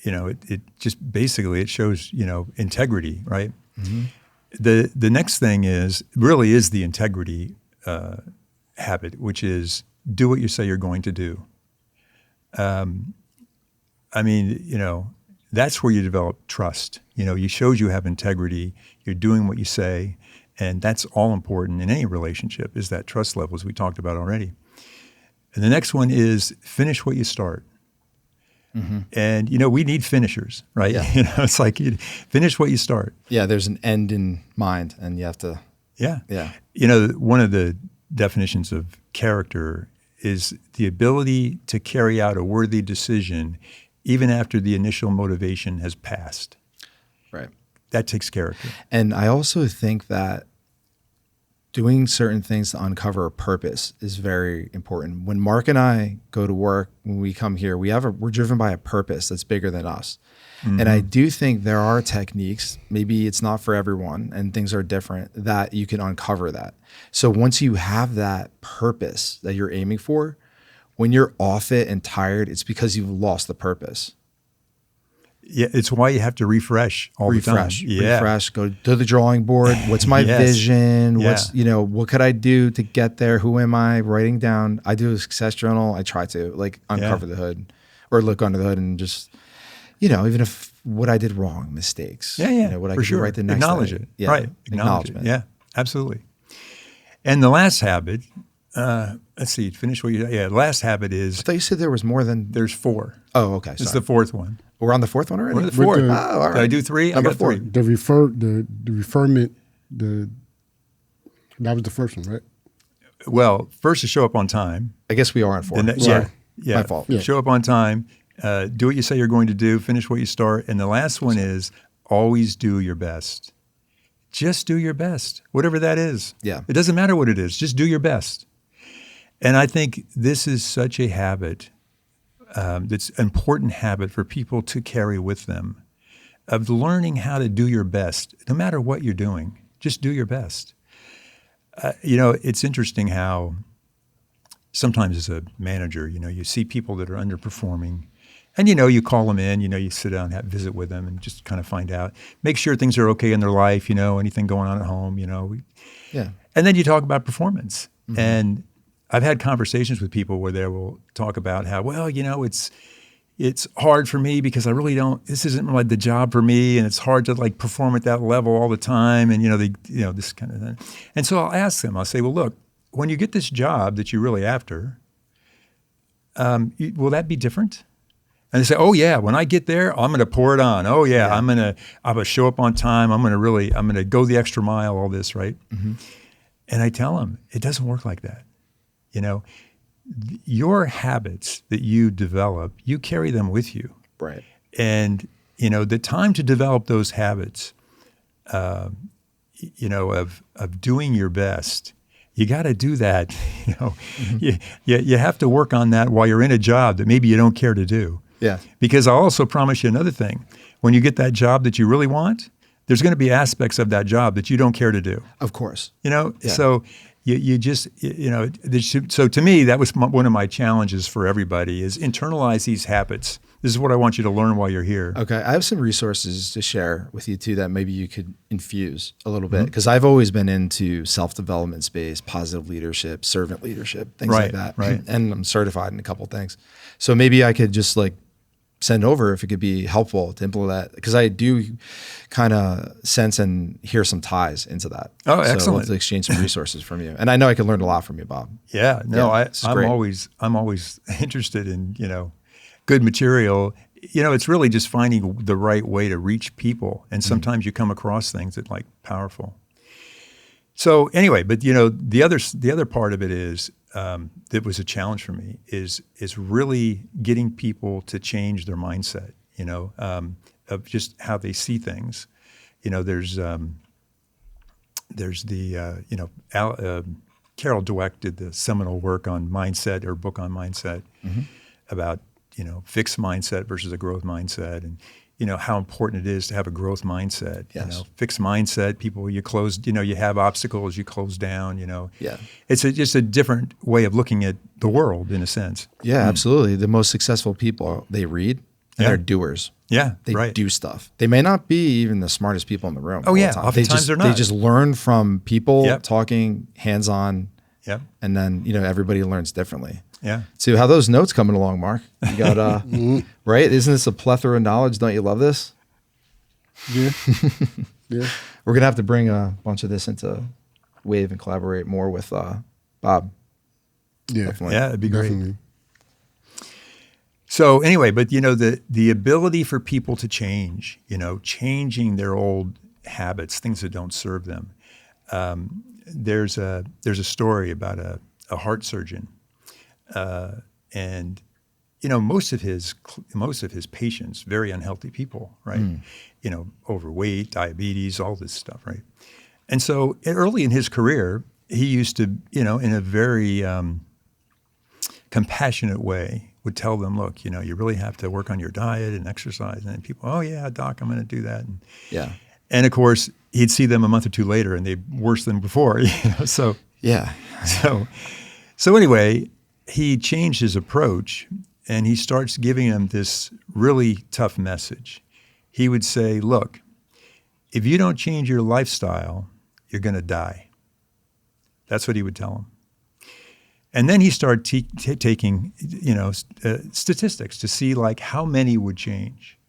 it just basically, it shows, integrity, right? Mm-hmm. The next thing is the integrity habit, which is do what you say you're going to do. That's where you develop trust. You showed you have integrity, you're doing what you say, and that's all important in any relationship is that trust level, as we talked about already. And the next one is finish what you start. Mm-hmm. And, we need finishers, right? Yeah. It's like you finish what you start. Yeah, there's an end in mind and you have to. Yeah. Yeah. One of the definitions of character is the ability to carry out a worthy decision even after the initial motivation has passed. Right. That takes character. And I also think that doing certain things to uncover a purpose is very important. When Mark and I go to work, when we come here, we're driven by a purpose that's bigger than us. Mm-hmm. And I do think there are techniques, maybe it's not for everyone and things are different, that you can uncover that. So once you have that purpose that you're aiming for, when you're off it and tired, it's because you've lost the purpose. Yeah, it's why you have to refresh all the time. Yeah. Refresh, go to the drawing board. What's my vision? Yeah. What could I do to get there? Who am I? Writing down. I do a success journal. I try to uncover the hood or look under the hood and just, even if what I did wrong, mistakes. Yeah. What I could do right the next Acknowledge day. it. Yeah. Right. Acknowledgement. Yeah, absolutely. And the last habit, let's see, finish what the last habit is. I thought you said there was more than. There's 4. Oh, okay. This is the 4th one. We're on the 4th one already? We're on the 4th. Oh, all right. Did I do 3? Number I got 4. 3. The referment, that was the first one, right? Well, first is show up on time. I guess we are on 4. Yeah. My fault. Yeah. Show up on time. Do what you say you're going to do. Finish what you start. And the last one is always do your best. Just do your best, whatever that is. Yeah. It doesn't matter what it is. Just do your best. And I think this is such a habit that's an important habit for people to carry with them, of learning how to do your best, no matter what you're doing. Just do your best. It's interesting how sometimes as a manager, you see people that are underperforming, and you call them in, you sit down, visit with them, and just kind of find out, make sure things are okay in their life, anything going on at home, Yeah. And then you talk about performance. Mm-hmm. And I've had conversations with people where they will talk about how, it's hard for me because I really don't, this isn't like the job for me, and it's hard to perform at that level all the time, and this kind of thing. And so I'll ask them, I'll say, well, look, when you get this job that you're really after, will that be different? And they say, oh yeah, when I get there, I'm going to pour it on. Oh yeah, I'm going to show up on time. I'm going to go the extra mile, all this, right? Mm-hmm. And I tell them, it doesn't work like that. Your habits that you develop, you carry them with you. Right. And, the time to develop those habits, of doing your best, you got to do that. Mm-hmm. You have to work on that while you're in a job that maybe you don't care to do. Yeah. Because I'll also promise you another thing. When you get that job that you really want, there's going to be aspects of that job that you don't care to do. Of course. Yeah. So you just, so to me, that was one of my challenges for everybody is internalize these habits. This is what I want you to learn while you're here. Okay. I have some resources to share with you too that maybe you could infuse a little bit, because I've always been into self-development space, positive leadership, servant leadership, things like that. Right. And I'm certified in a couple things. So maybe I could just send over if it could be helpful to implement that, because I do kind of sense and hear some ties into that. Oh, So I'd excellent. love to exchange some resources from you. And I know I can learn a lot from you, Bob. Yeah, no, I'm great. always interested in, good material. It's really just finding the right way to reach people. And sometimes you come across things that like powerful. So anyway, but the other part of it is that was a challenge for me is really getting people to change their mindset, of just how they see things. There's the Carol Dweck did the seminal work on mindset, or book on mindset, about fixed mindset versus a growth mindset, and how important it is to have a growth mindset. Yes. Fixed mindset, people, you close, you have obstacles, you close down, Yeah. It's just a different way of looking at the world in a sense. Yeah, absolutely. The most successful people, they read and they're doers. Yeah, They do stuff. They may not be even the smartest people in the room. Oh, yeah. The time. Oftentimes they're not. They just learn from people Yep. talking hands-on. Yep. And then, everybody learns differently. Yeah. So how those notes coming along, Mark? You got, right? Isn't this a plethora of knowledge? Don't you love this? Yeah. Yeah. We're going to have to bring a bunch of this into Wave and collaborate more with Bob. Yeah. Definitely. Yeah, it'd be great. Definitely. So anyway, but the ability for people to change, changing their old habits, things that don't serve them. There's a story about a heart surgeon, and most of his patients, very unhealthy people, right? Overweight, diabetes, all this stuff, right? And so early in his career, he used to, in a very compassionate way, would tell them, look, you really have to work on your diet and exercise. And then people, oh yeah, doc, I'm going to do that. And, Yeah. and of course, he'd see them a month or two later, and they're worse than before. So Yeah. so anyway, he changed his approach, and he starts giving them this really tough message. He would say, look, if you don't change your lifestyle, you're going to die. That's what he would tell them. And then he started taking, statistics to see like how many would change.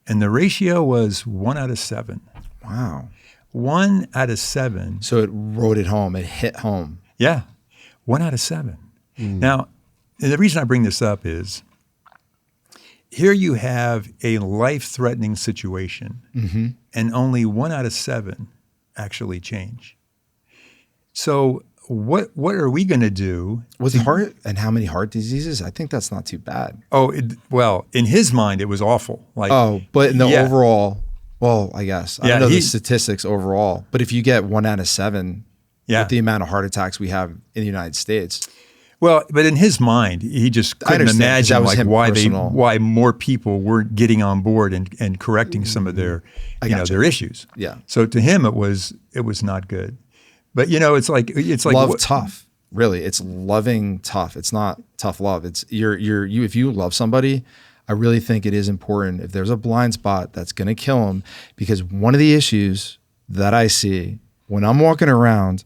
And the ratio was 1 out of 7. Wow. 1 out of 7. So it wrote it home. It hit home. Yeah, 1 out of 7. Now, and the reason I bring this up is here you have a life-threatening situation, and only 1 out of 7 actually change. So what are we going to do? With heart and how many heart diseases? I think that's not too bad. Oh, well, in his mind, it was awful. Like, But in the yeah. overall, well, I guess. I Yeah, don't know the statistics overall, but if you get 1 out of 7 Yeah. with the amount of heart attacks we have in the United States. Well, but in his mind, he just couldn't understand, 'cause imagine that was like him why personal. why more people weren't getting on board and correcting some of their gotcha. their issues. Yeah. So to him, it was not good. But it's like Love tough. Really, it's loving tough. It's not tough love. It's you. If you love somebody, I really think it is important. If there's a blind spot, that's going to kill them. Because one of the issues that I see when I'm walking around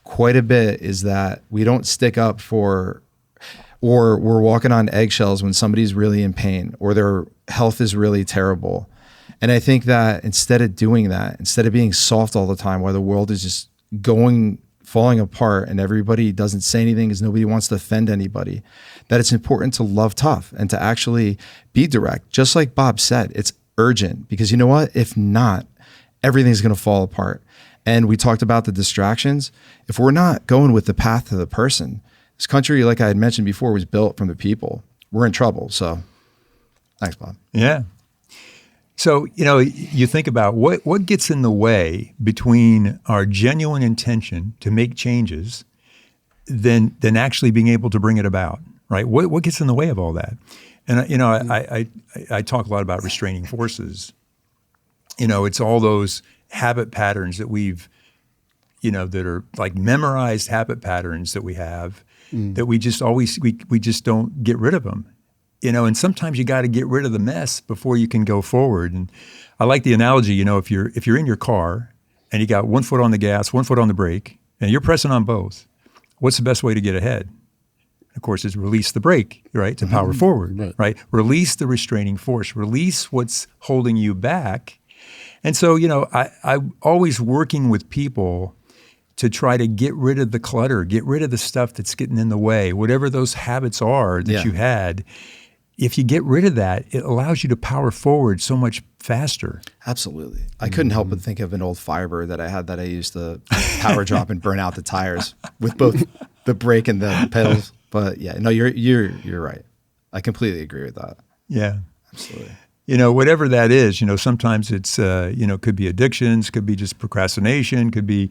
quite a bit is that we don't stick up for, or we're walking on eggshells when somebody's really in pain or their health is really terrible. And I think that instead of doing that, instead of being soft all the time while the world is just falling apart and everybody doesn't say anything because nobody wants to offend anybody, that it's important to love tough and to actually be direct. Just like Bob said, it's urgent, because you know what? If not, everything's going to fall apart. And we talked about the distractions. If we're not going with the path to the person, this country, like I had mentioned before, was built from the people. We're in trouble. So thanks, Bob. Yeah. So, you think about what gets in the way between our genuine intention to make changes than actually being able to bring it about, right? What gets in the way of all that? And, I talk a lot about restraining forces. It's all those habit patterns that we've, that are like memorized habit patterns that we have that we just always, we just don't get rid of them. And sometimes you got to get rid of the mess before you can go forward. And I like the analogy, if you're in your car and you got 1 foot on the gas, 1 foot on the brake, and you're pressing on both, what's the best way to get ahead? of course, is release the brake, right, to power forward, right? Release the restraining force, release what's holding you back. And so, I'm always working with people to try to get rid of the clutter, get rid of the stuff that's getting in the way, whatever those habits are that you had. If you get rid of that, it allows you to power forward so much faster. Absolutely. I couldn't help but think of an old Firebird that I had that I used to power drop and burn out the tires with both the brake and the pedals. But yeah, no, you're right. I completely agree with that. Yeah. Absolutely. Whatever that is, sometimes it's, could be addictions, could be just procrastination, could be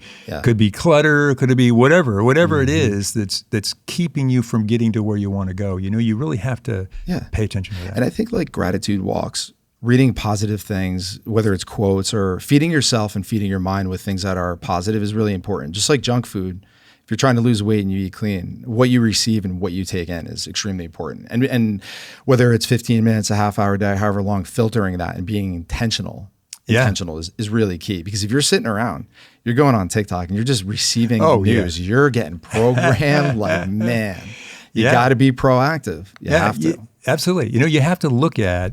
clutter, could it be whatever it is that's keeping you from getting to where you want to go. You really have to pay attention to that. And I think like gratitude walks, reading positive things, whether it's quotes or feeding yourself and feeding your mind with things that are positive is really important. Just like junk food. If you're trying to lose weight and you eat clean, what you receive and what you take in is extremely important. And whether it's 15 minutes, a half hour a day, however long, filtering that and being intentional is really key. Because if you're sitting around, you're going on TikTok and you're just receiving news, you're getting programmed like, man, you got to be proactive. You have to. Absolutely. You have to look at,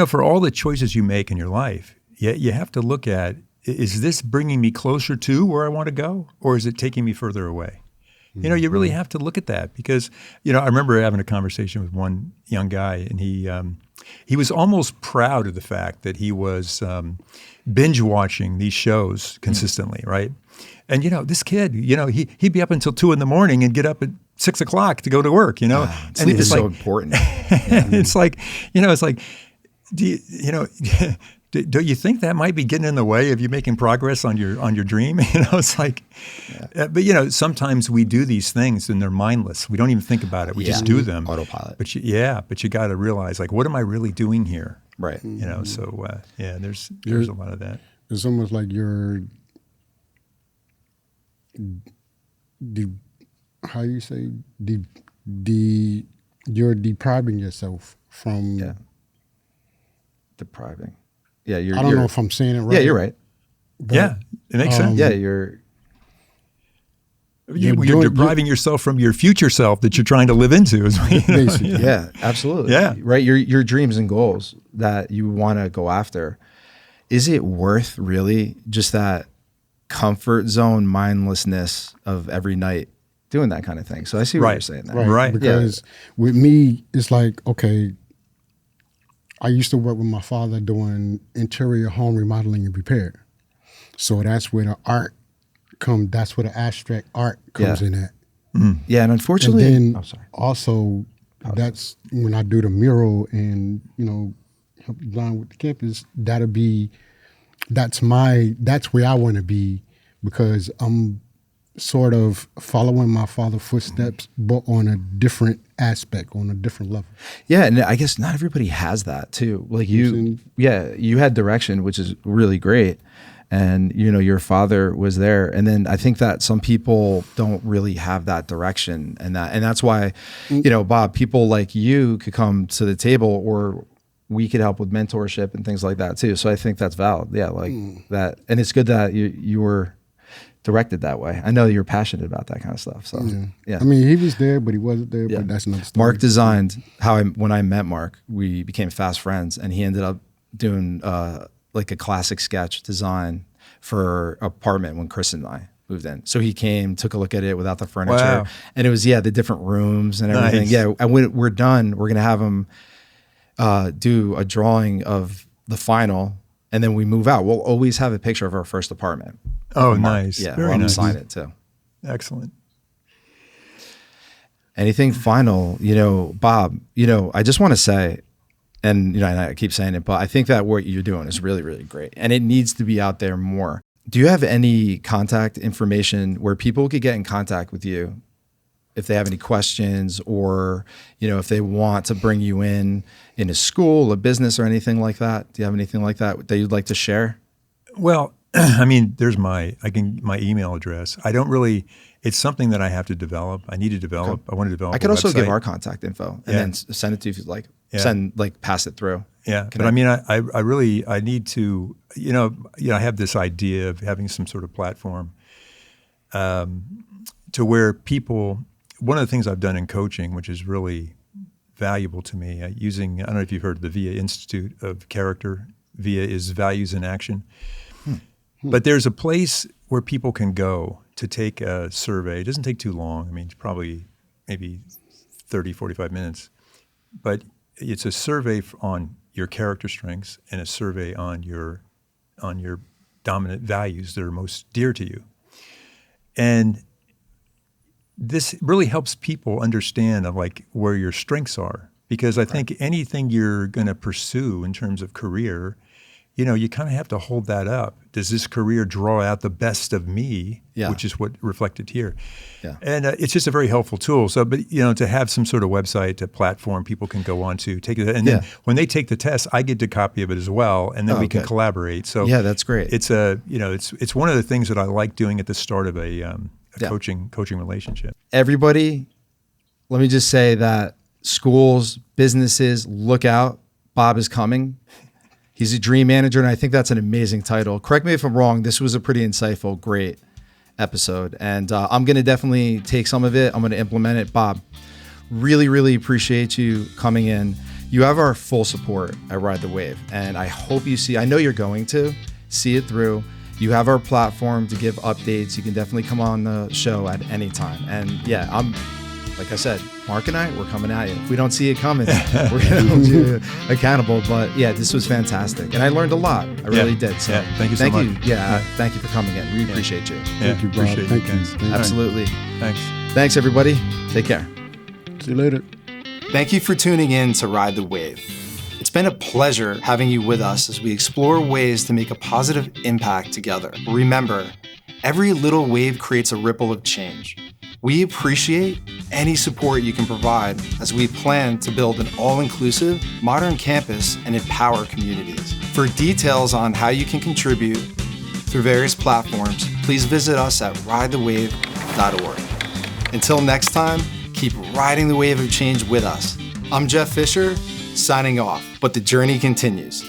for all the choices you make in your life, you have to look at, is this bringing me closer to where I want to go, or is it taking me further away? You really have to look at that because, I remember having a conversation with one young guy, and he was almost proud of the fact that he was binge watching these shows consistently, right? And, this kid, he'd be up until 2 a.m. and get up at 6 o'clock to go to work, Sleep is so important. It's like, don't you think that might be getting in the way of you making progress on your dream? It's like, but sometimes we do these things and they're mindless. We don't even think about it. We just do them. Autopilot. But you got to realize, like, what am I really doing here? Right. So there's a lot of that. It's almost like you're you're depriving yourself from depriving. Yeah, I don't know if I'm saying it right. Yeah, you're right. It makes sense. Yeah, you're depriving yourself from your future self that you're trying to live into. Basically. Yeah, absolutely. Yeah. Right. Your dreams and goals that you want to go after. Is it worth really just that comfort zone mindlessness of every night doing that kind of thing? So I see what you're saying there. Right. Because with me, it's like, okay, I used to work with my father doing interior home remodeling and repair. So that's where the art comes, that's where the abstract art comes in at. Mm. Yeah, and unfortunately, and then also that's when I do the mural and, help design with the campus, that's where I want to be because I'm sort of following my father's footsteps, but on a different aspect, on a different level. Yeah, and I guess not everybody has that too. Like you had direction, which is really great. And, your father was there. And then I think that some people don't really have that direction and that's why, Bob, people like you could come to the table or we could help with mentorship and things like that too. So I think that's valid. Yeah, like that. And it's good that you were directed that way. I know you're passionate about that kind of stuff. So yeah. I mean, he was there, but he wasn't there. But that's another story. Mark designed when I met Mark, we became fast friends, and he ended up doing like a classic sketch design for apartment when Chris and I moved in. So he came, took a look at it without the furniture, and it was the different rooms and everything. Nice. Yeah, and when we're done, we're gonna have him do a drawing of the final. And then we move out. We'll always have a picture of our first apartment. Oh, nice. Yeah, very we'll nice. Sign it too. Excellent. Anything final, Bob, I just want to say, and, and I keep saying it, but I think that what you're doing is really, really great. And it needs to be out there more. Do you have any contact information where people could get in contact with you if they have any questions or, if they want to bring you in a school, a business or anything like that? Do you have anything like that you'd like to share? Well, I mean, there's my email address. I don't really, it's something that I have to develop. I need to develop. Okay. I want to develop. I could also give our contact info and then send it to you if you'd like. Pass it through. Yeah. But I mean, I need to, I have this idea of having some sort of platform to where people one of the things I've done in coaching, which is really valuable to me, I don't know if you've heard of the VIA Institute of Character. VIA is Values in Action. But there's a place where people can go to take a survey. It doesn't take too long. I mean, it's probably maybe 30, 45 minutes. But it's a survey on your character strengths and a survey on your dominant values that are most dear to you. And this really helps people understand of like where your strengths are, because I think anything you're going to pursue in terms of career, you kind of have to hold that up. Does this career draw out the best of me, which is what reflected here? Yeah. And it's just a very helpful tool. So, but to have some sort of website, a platform people can go on to take it, and then when they take the test, I get a copy of it as well, and then we can collaborate. So yeah, that's great. It's it's one of the things that I like doing at the start of a coaching relationship. Everybody, let me just say that schools, businesses, look out. Bob is coming. He's a dream manager, and I think that's an amazing title. Correct me if I'm wrong. This was a pretty insightful, great episode, and I'm going to definitely take some of it. I'm going to implement it. Bob, really, really appreciate you coming in. You have our full support at Ride the Wave, and I hope I know you're going to see it through. You have our platform to give updates. You can definitely come on the show at any time. And like I said, Mark and I, we're coming at you. If we don't see it coming, we're going to hold you accountable. But yeah, this was fantastic. And I learned a lot. I really did. So thank you so much. Thank you for coming in. We appreciate you. Thank you, Bob. Appreciate you. Absolutely. Thanks. Thanks, everybody. Take care. See you later. Thank you for tuning in to Ride the Wave. It's been a pleasure having you with us as we explore ways to make a positive impact together. Remember, every little wave creates a ripple of change. We appreciate any support you can provide as we plan to build an all-inclusive, modern campus and empower communities. For details on how you can contribute through various platforms, please visit us at ridethewave.org. Until next time, keep riding the wave of change with us. I'm Jeff Fisher, signing off, but the journey continues.